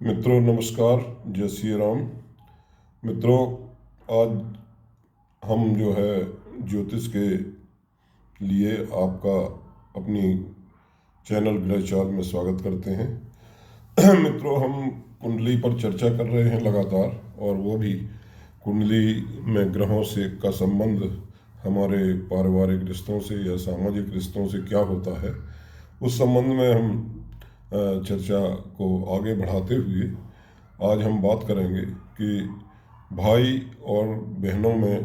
मित्रों नमस्कार, जय श्री राम। मित्रों, आज हम जो है ज्योतिष के लिए आपका अपनी चैनल ग्रह चाल में स्वागत करते हैं। मित्रों, हम कुंडली पर चर्चा कर रहे हैं लगातार, और वो भी कुंडली में ग्रहों से का संबंध हमारे पारिवारिक रिश्तों से या सामाजिक रिश्तों से क्या होता है। उस संबंध में हम चर्चा को आगे बढ़ाते हुए आज हम बात करेंगे कि भाई और बहनों में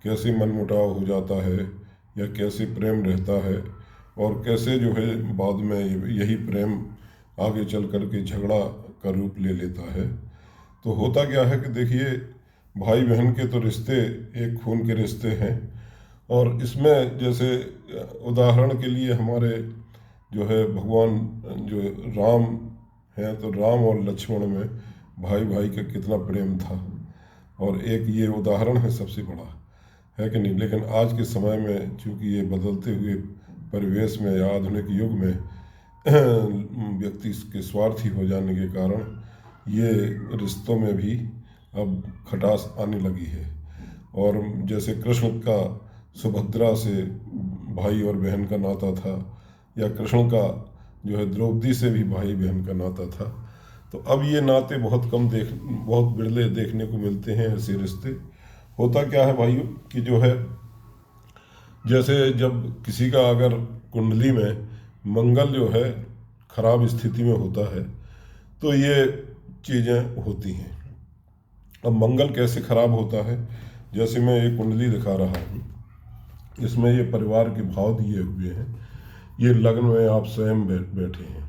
कैसे मनमुटाव हो जाता है या कैसे प्रेम रहता है, और कैसे जो है बाद में यही प्रेम आगे चल कर के झगड़ा का रूप ले लेता है। तो होता क्या है कि देखिए, भाई बहन के तो रिश्ते एक खून के रिश्ते हैं, और इसमें जैसे उदाहरण के लिए हमारे जो है भगवान जो राम हैं, तो राम और लक्ष्मण में भाई भाई का कितना प्रेम था, और एक ये उदाहरण है सबसे बड़ा, है कि नहीं। लेकिन आज के समय में चूँकि ये बदलते हुए परिवेश में या आधुनिक युग में व्यक्ति के स्वार्थी हो जाने के कारण ये रिश्तों में भी अब खटास आने लगी है। और जैसे कृष्ण का सुभद्रा से भाई और बहन का नाता था, या कृष्ण का जो है द्रौपदी से भी भाई बहन का नाता था, तो अब ये नाते बहुत बिरले देखने को मिलते हैं ऐसे रिश्ते। होता क्या है भाइयों कि जो है, जैसे जब किसी का अगर कुंडली में मंगल जो है खराब स्थिति में होता है तो ये चीज़ें होती हैं। अब मंगल कैसे खराब होता है, जैसे मैं ये कुंडली दिखा रहा हूँ, इसमें ये परिवार के भाव दिए हुए हैं। ये लग्न में आप स्वयं बैठे हैं।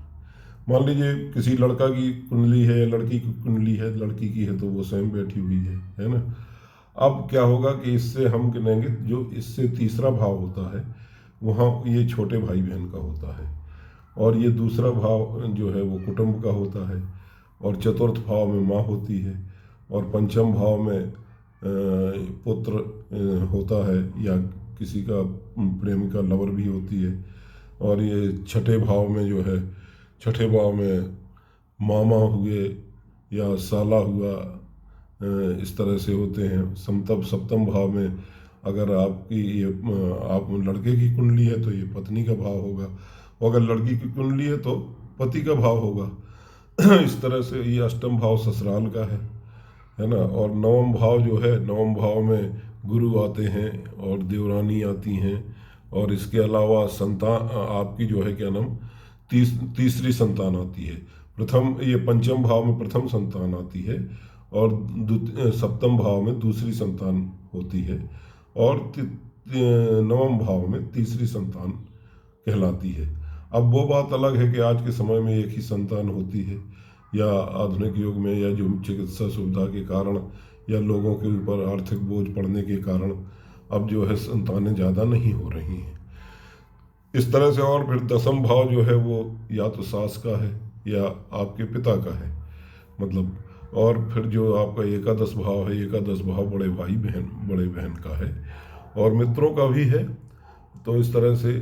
मान लीजिए किसी लड़का की कुंडली है या लड़की की कुंडली है, लड़की की है तो वो स्वयं बैठी हुई है ना। अब क्या होगा कि इससे हम गिनेंगे, जो इससे तीसरा भाव होता है वहाँ ये छोटे भाई बहन का होता है, और ये दूसरा भाव जो है वो कुटुंब का होता है, और चतुर्थ भाव में माँ होती है, और पंचम भाव में पुत्र होता है, या किसी का प्रेमिका लवर भी होती है, और ये छठे भाव में जो है, छठे भाव में मामा हुए या साला हुआ, इस तरह से होते हैं। सप्तम भाव में अगर आपकी ये आप लड़के की कुंडली है तो ये पत्नी का भाव होगा, और अगर लड़की की कुंडली है तो पति का भाव होगा। इस तरह से ये अष्टम भाव ससुराल का है ना। और नवम भाव जो है, नवम भाव में गुरु आते हैं और देवरानी आती हैं, और इसके अलावा संतान आपकी जो है क्या नाम तीसरी संतान आती है। प्रथम ये पंचम भाव में प्रथम संतान आती है, और सप्तम भाव में दूसरी संतान होती है, और नवम भाव में तीसरी संतान कहलाती है। अब वो बात अलग है कि आज के समय में एक ही संतान होती है, या आधुनिक युग में, या जो चिकित्सा सुविधा के कारण या लोगों के ऊपर आर्थिक बोझ पड़ने के कारण अब जो है संतानें ज़्यादा नहीं हो रही हैं इस तरह से। और फिर दसम भाव जो है वो या तो सास का है या आपके पिता का है, मतलब। और फिर जो आपका एकादश भाव है, एकादश भाव बड़े बहन का है, और मित्रों का भी है। तो इस तरह से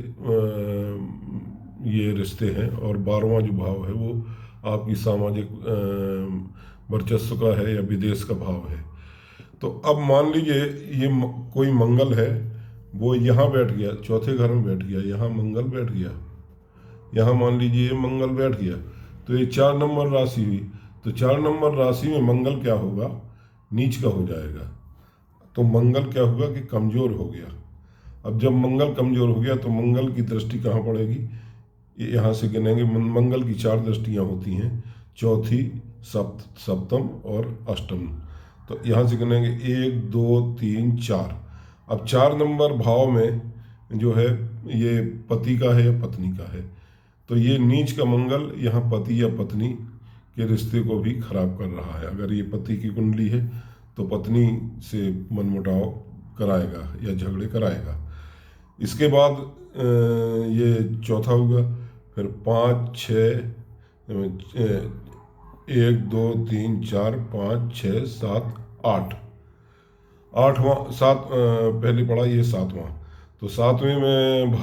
ये रिश्ते हैं। और 12वां जो भाव है वो आपकी सामाजिक वर्चस्व का है या विदेश का भाव है। तो अब मान लीजिए ये कोई मंगल है, वो यहाँ बैठ गया, चौथे घर में बैठ गया, यहाँ मंगल बैठ गया, यहाँ मान लीजिए ये मंगल बैठ गया, तो ये 4 नंबर राशि हुई। तो 4 नंबर राशि में मंगल क्या होगा, नीच का हो जाएगा। तो मंगल क्या होगा कि कमज़ोर हो गया। अब जब मंगल कमज़ोर हो गया तो मंगल की दृष्टि कहाँ पड़ेगी, यहाँ से गिनेंगे। मंगल की 4 दृष्टियाँ होती हैं, चौथी, सप्तम और अष्टम। तो यहाँ से गिनेंगे 1 2 3 4। अब 4 नंबर भाव में जो है ये पति का है या पत्नी का है, तो ये नीच का मंगल यहाँ पति या पत्नी के रिश्ते को भी खराब कर रहा है। अगर ये पति की कुंडली है तो पत्नी से मनमुटाव कराएगा या झगड़े कराएगा। इसके बाद ये चौथा हुआ, फिर 5 6 1 2 3 4 5 6 7 8, आठवां पहले पढ़ा, ये 7वां। तो 7वें में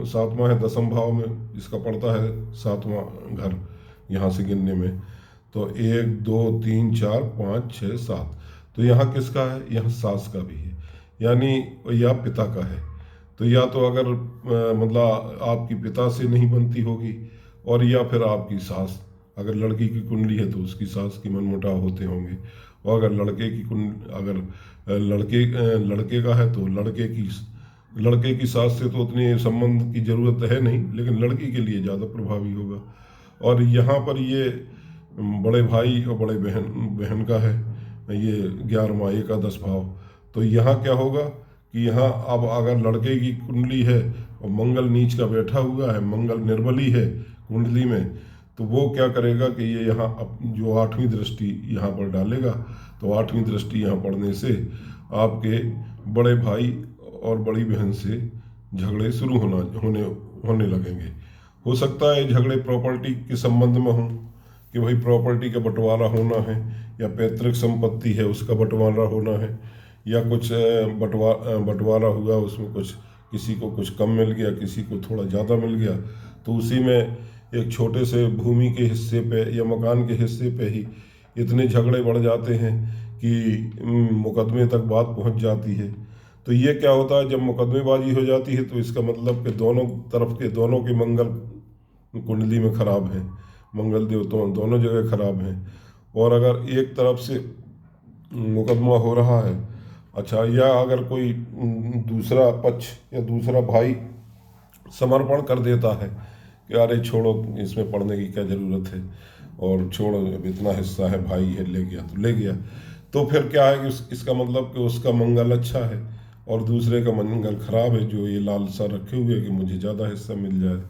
सातवां है दसम भाव में, इसका पड़ता है 7वां घर यहाँ से गिनने में। तो 1 2 3 4 5 6 7, तो यहाँ किसका है? यहाँ सास का भी है, यानी या पिता का है। तो या तो अगर मतलब आपकी पिता से नहीं बनती होगी, और या फिर आपकी सास, अगर लड़की की कुंडली है तो उसकी सास की मनमुटाव होते होंगे, और अगर लड़के की कुंडली, अगर लड़के का है तो लड़के की सास से तो उतने संबंध की जरूरत है नहीं, लेकिन लड़की के लिए ज़्यादा प्रभावी होगा। और यहाँ पर ये बड़े भाई और बड़े बहन का है, ये 11वां एकादश भाव। तो यहाँ क्या होगा कि यहाँ अब अगर लड़के की कुंडली है और मंगल नीच का बैठा हुआ है, मंगल निर्बली है कुंडली में, तो वो क्या करेगा कि ये यहाँ जो 8वीं दृष्टि यहाँ पर डालेगा, तो 8वीं दृष्टि यहाँ पड़ने से आपके बड़े भाई और बड़ी बहन से झगड़े शुरू होने लगेंगे। हो सकता है झगड़े प्रॉपर्टी के संबंध में हों, कि भाई प्रॉपर्टी का बंटवारा होना है, या पैतृक संपत्ति है उसका बंटवारा होना है, या कुछ बंटवारा हुआ, उसमें कुछ किसी को कुछ कम मिल गया, किसी को थोड़ा ज़्यादा मिल गया, तो उसी में एक छोटे से भूमि के हिस्से पे या मकान के हिस्से पे ही इतने झगड़े बढ़ जाते हैं कि मुकदमे तक बात पहुंच जाती है। तो ये क्या होता है, जब मुकदमेबाजी हो जाती है तो इसका मतलब कि दोनों तरफ के दोनों के मंगल कुंडली में खराब है, मंगल देव तो दोनों जगह खराब हैं। और अगर एक तरफ से मुकदमा हो रहा है, अच्छा, या अगर कोई दूसरा पक्ष या दूसरा भाई समर्पण कर देता है कि अरे छोड़ो, इसमें पढ़ने की क्या ज़रूरत है, और छोड़ो, अब इतना हिस्सा है, भाई है, ले गया तो ले गया, तो फिर क्या है कि इसका मतलब कि उसका मंगल अच्छा है और दूसरे का मंगल खराब है, जो ये लालसा रखे हुए कि मुझे ज़्यादा हिस्सा मिल जाए।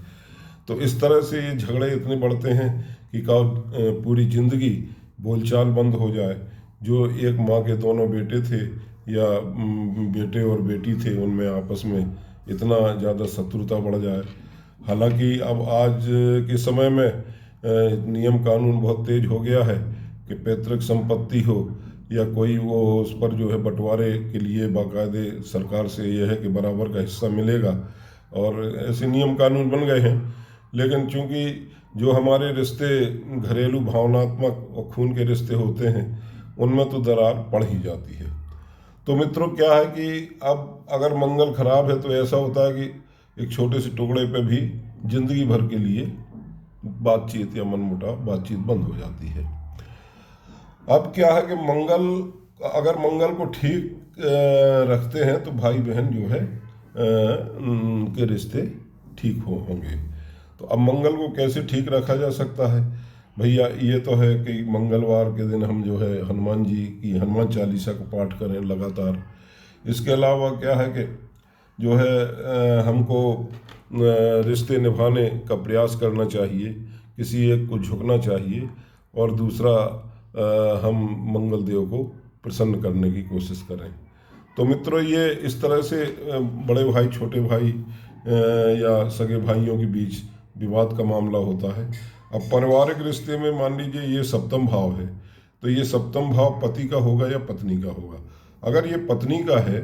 तो इस तरह से ये झगड़े इतने बढ़ते हैं कि पूरी ज़िंदगी बोलचाल बंद हो जाए। जो एक माँ के दोनों बेटे थे या बेटे और बेटी थे, उनमें आपस में इतना ज़्यादा शत्रुता बढ़ जाए। हालांकि अब आज के समय में नियम कानून बहुत तेज हो गया है कि पैतृक संपत्ति हो या कोई वो उस पर जो है बंटवारे के लिए बाकायदे सरकार से यह है कि बराबर का हिस्सा मिलेगा, और ऐसे नियम कानून बन गए हैं। लेकिन चूंकि जो हमारे रिश्ते घरेलू भावनात्मक और खून के रिश्ते होते हैं, उनमें तो दरार पड़ ही जाती है। तो मित्रों, क्या है कि अब अगर मंगल खराब है तो ऐसा होता है कि एक छोटे से टुकड़े पे भी जिंदगी भर के लिए बातचीत या मनमुटाव बातचीत बंद हो जाती है। अब क्या है कि अगर मंगल को ठीक रखते हैं तो भाई बहन जो है के रिश्ते ठीक होंगे। तो अब मंगल को कैसे ठीक रखा जा सकता है भैया? ये तो है कि मंगलवार के दिन हम जो है हनुमान जी की हनुमान चालीसा को पाठ करें लगातार। इसके अलावा क्या है कि जो है हमको रिश्ते निभाने का प्रयास करना चाहिए, किसी एक को झुकना चाहिए, और दूसरा हम मंगल देव को प्रसन्न करने की कोशिश करें। तो मित्रों, ये इस तरह से बड़े भाई छोटे भाई या सगे भाइयों के बीच विवाद का मामला होता है। अब पारिवारिक रिश्ते में मान लीजिए ये सप्तम भाव है, तो ये सप्तम भाव पति का होगा या पत्नी का होगा। अगर ये पत्नी का है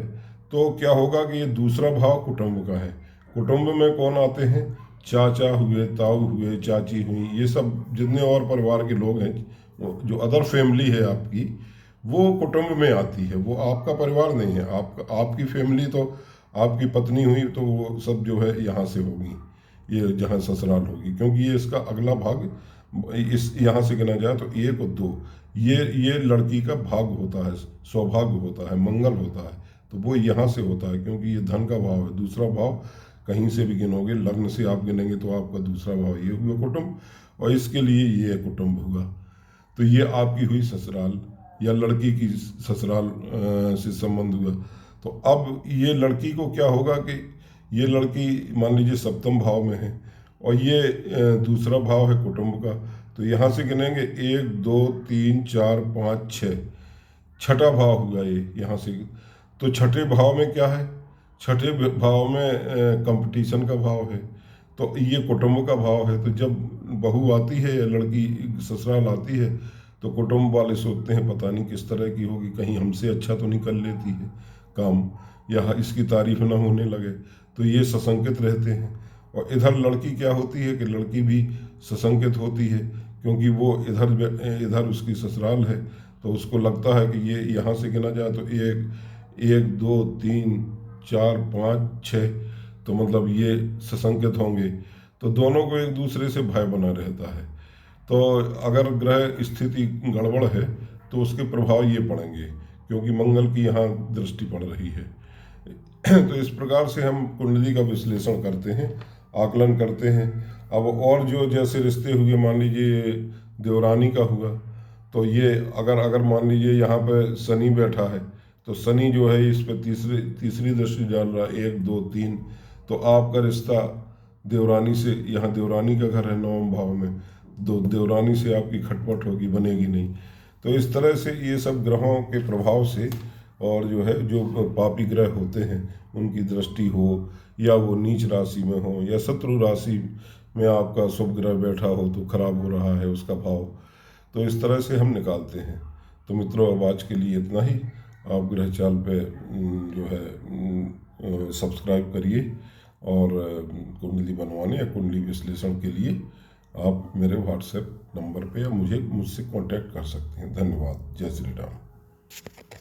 तो क्या होगा कि ये दूसरा भाव कुटुंब का है। कुटुंब में कौन आते हैं? चाचा हुए, ताऊ हुए, चाची हुई, ये सब जितने और परिवार के लोग हैं, जो अदर फैमिली है आपकी, वो कुटुंब में आती है। वो आपका परिवार नहीं है। आपकी फैमिली तो आपकी पत्नी हुई, तो वो सब जो है यहाँ से होगी, ये जहाँ ससुराल होगी, क्योंकि ये इसका अगला भाग इस यहाँ से गिना जाए तो 1 और 2 ये लड़की का भाग होता है, सौभाग्य होता है, मंगल होता है, तो वो यहाँ से होता है, क्योंकि ये धन का भाव है। दूसरा भाव कहीं से भी गिनोगे, लग्न से आप गिनेंगे तो आपका दूसरा भाव ये हुआ कुटुंब, और इसके लिए ये कुटुंब हुआ। तो ये आपकी हुई ससुराल या लड़की की ससुराल से संबंध हुआ। तो अब ये लड़की को क्या होगा कि ये लड़की मान लीजिए सप्तम भाव में है और ये दूसरा भाव है कुटुंब का, तो यहाँ से गिनेंगे 1 2 3 4 5 6, छठा भाव हुआ ये यहाँ से। तो छठे भाव में क्या है? छठे भाव में कंपटीशन का भाव है, तो ये कुटुंब का भाव है। तो जब बहू आती है या लड़की ससुराल आती है तो कुटुंब वाले सोचते हैं पता नहीं किस तरह की होगी, कहीं हमसे अच्छा तो निकल लेती है काम, या इसकी तारीफ ना होने लगे, तो ये सशंकित रहते हैं। और इधर लड़की क्या होती है कि लड़की भी सशंकित होती है क्योंकि वो इधर उसकी ससुराल है, तो उसको लगता है कि ये यहाँ से गिना जाए तो एक दो तीन चार पाँच छः, तो मतलब ये ससंकेत होंगे, तो दोनों को एक दूसरे से भय बना रहता है। तो अगर ग्रह स्थिति गड़बड़ है तो उसके प्रभाव ये पड़ेंगे, क्योंकि मंगल की यहाँ दृष्टि पड़ रही है। तो इस प्रकार से हम कुंडली का विश्लेषण करते हैं, आकलन करते हैं। अब और जो जैसे रिश्ते हुए, मान लीजिए देवरानी का हुआ, तो ये अगर मान लीजिए यहाँ पे शनि बैठा है, तो शनि जो है इस पर तीसरी दृष्टि डाल रहा है, एक दो तीन, तो आपका रिश्ता देवरानी से, यहाँ देवरानी का घर है 9वें भाव में, दो देवरानी से आपकी खटपट होगी, बनेगी नहीं। तो इस तरह से ये सब ग्रहों के प्रभाव से, और जो है जो पापी ग्रह होते हैं उनकी दृष्टि हो, या वो नीच राशि में हो, या शत्रु राशि में आपका शुभ ग्रह बैठा हो तो खराब हो रहा है उसका भाव, तो इस तरह से हम निकालते हैं। तो मित्रों, अब आज के लिए इतना ही। आप ग्रह चाल पे जो है सब्सक्राइब करिए, और कुंडली बनवाने या कुंडली विश्लेषण के लिए आप मेरे व्हाट्सएप नंबर पे या मुझसे कांटेक्ट कर सकते हैं। धन्यवाद। जय श्री राम।